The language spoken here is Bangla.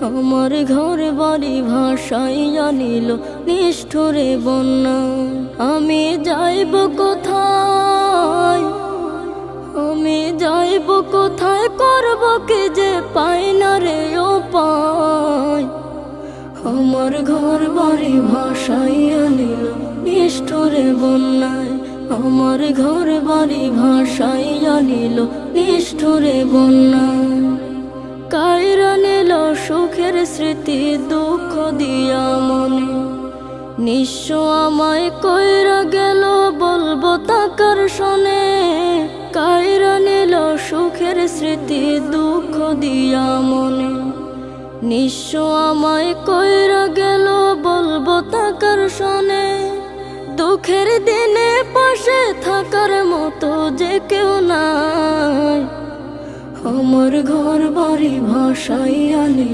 আমার ঘর বাড়ি ভাসাইয়া নিল নিষ্ঠুরে বন্যা। আমি যাইব কোথায়, আমি যাইব কোথায়, করব কি যে পাই না রে উপায়। আমার ঘর বাড়ি ভাসাইয়া নিল নিষ্ঠুরে বন্যায়, আমার ঘর বাড়ি ভাসাইয়া নিল নিষ্ঠুরে বন্যায়। কাইরা নিল সুখের স্মৃতি দুঃখ দিয়া মনে, নিঃস্ব আমায় কইরা গেল বলবো তাকার শোনে। কাইরা নিল সুখের স্মৃতি দুঃখ দিয়া মনে, নিঃস্ব আমায় কইরা গেল বলবো তাকার শোনে। দুঃখের দিনে পাশে থাকার মতো যে কেউ নাই, আমার ঘর বাড়ি ভাসাইয়া নিল